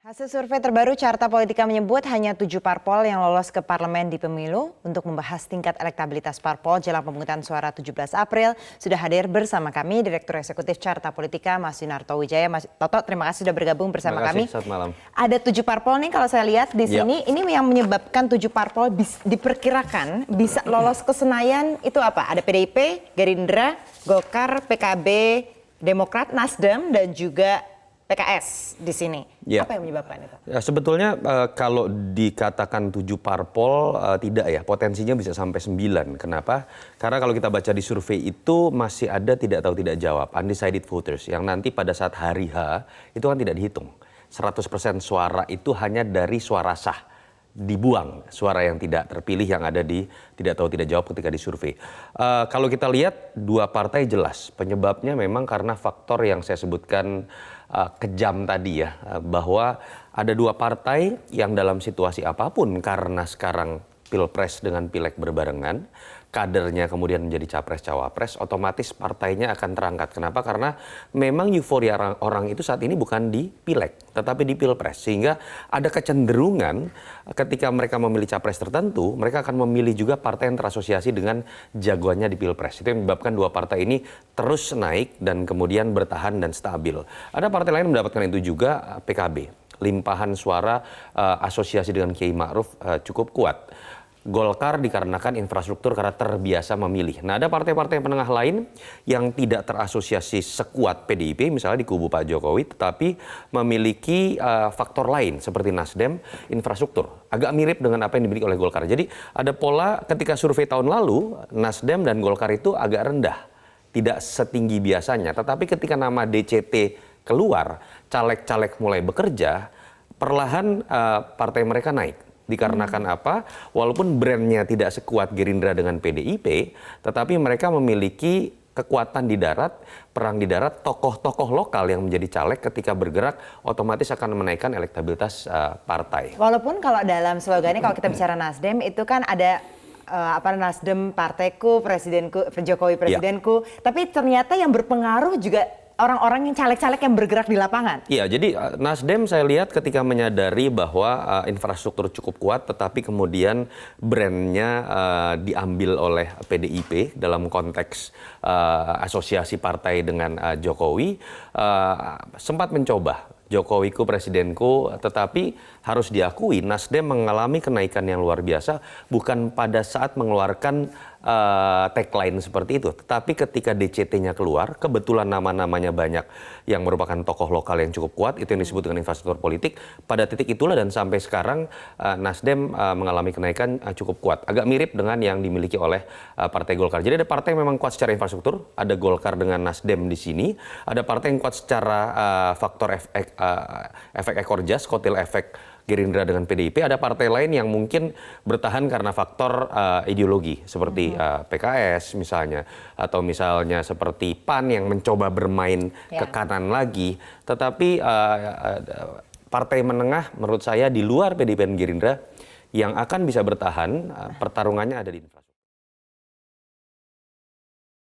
Hasil survei terbaru Carta Politika menyebut hanya 7 parpol yang lolos ke parlemen di pemilu. Untuk membahas tingkat elektabilitas parpol jelang pemungutan suara 17 April, sudah hadir bersama kami Direktur Eksekutif Carta Politika Mas Yunarto Wijaya. Mas Toto, terima kasih sudah bergabung bersama kami. Selamat malam. Ada 7 parpol nih kalau saya lihat di sini. Ini yang menyebabkan 7 parpol diperkirakan bisa lolos ke Senayan itu apa? Ada PDIP, Gerindra, Golkar, PKB, Demokrat, Nasdem, dan juga PKS di sini. Apa yang menyebabkan itu? Ya, sebetulnya kalau dikatakan 7 parpol tidak ya, potensinya bisa sampai 9. Kenapa? Karena kalau kita baca di survei itu masih ada tidak tahu tidak jawab, undecided voters, yang nanti pada saat hari H itu kan tidak dihitung. 100% suara itu hanya dari suara sah. Dibuang suara yang tidak terpilih yang ada di tidak tahu tidak jawab ketika disurvei. Kalau kita lihat dua partai jelas penyebabnya memang karena faktor yang saya sebutkan kejam tadi ya, bahwa ada dua partai yang dalam situasi apapun karena sekarang pilpres dengan pileg berbarengan, kadernya kemudian menjadi capres-cawapres, otomatis partainya akan terangkat. Kenapa? Karena memang euforia orang itu saat ini bukan di pileg, tetapi di pilpres. Sehingga ada kecenderungan ketika mereka memilih capres tertentu, mereka akan memilih juga partai yang terasosiasi dengan jagoannya di pilpres. Itu yang menyebabkan dua partai ini terus naik dan kemudian bertahan dan stabil. Ada partai lain yang mendapatkan itu juga, PKB. Limpahan suara asosiasi dengan Kiai Ma'ruf cukup kuat. Golkar dikarenakan infrastruktur karena terbiasa memilih. Nah, ada partai-partai penengah lain yang tidak terasosiasi sekuat PDIP misalnya di kubu Pak Jokowi, tetapi memiliki faktor lain seperti Nasdem, infrastruktur. Agak mirip dengan apa yang dimiliki oleh Golkar. Jadi ada pola ketika survei tahun lalu, Nasdem dan Golkar itu agak rendah. Tidak setinggi biasanya. Tetapi ketika nama DCT keluar, caleg-caleg mulai bekerja, perlahan partai mereka naik. Dikarenakan apa? Walaupun brandnya tidak sekuat Gerindra dengan PDIP, tetapi mereka memiliki kekuatan di darat, perang di darat, tokoh-tokoh lokal yang menjadi caleg ketika bergerak otomatis akan menaikkan elektabilitas partai. Walaupun kalau dalam slogannya kalau kita bicara Nasdem itu kan ada Nasdem partaiku, presidenku, Jokowi presidenku, tapi ternyata yang berpengaruh juga orang-orang yang caleg-caleg yang bergerak di lapangan. Iya, jadi Nasdem saya lihat ketika menyadari bahwa infrastruktur cukup kuat, tetapi kemudian brandnya diambil oleh PDIP dalam konteks asosiasi partai dengan Jokowi, sempat mencoba. Jokowiku presidenku, tetapi harus diakui Nasdem mengalami kenaikan yang luar biasa bukan pada saat mengeluarkan tagline seperti itu, tetapi ketika DCT-nya keluar, kebetulan nama-namanya banyak yang merupakan tokoh lokal yang cukup kuat, itu yang disebut dengan infrastruktur politik. Pada titik itulah dan sampai sekarang Nasdem mengalami kenaikan cukup kuat, agak mirip dengan yang dimiliki oleh Partai Golkar. Jadi ada partai yang memang kuat secara infrastruktur, ada Golkar dengan Nasdem di sini, ada partai yang kuat secara faktor efek ekor jas, kotil efek Gerindra dengan PDIP, ada partai lain yang mungkin bertahan karena faktor ideologi seperti PKS misalnya, atau misalnya seperti PAN yang mencoba bermain ke kanan lagi, tetapi partai menengah menurut saya di luar PDIP dan Gerindra yang akan bisa bertahan, pertarungannya ada di infrastruktur.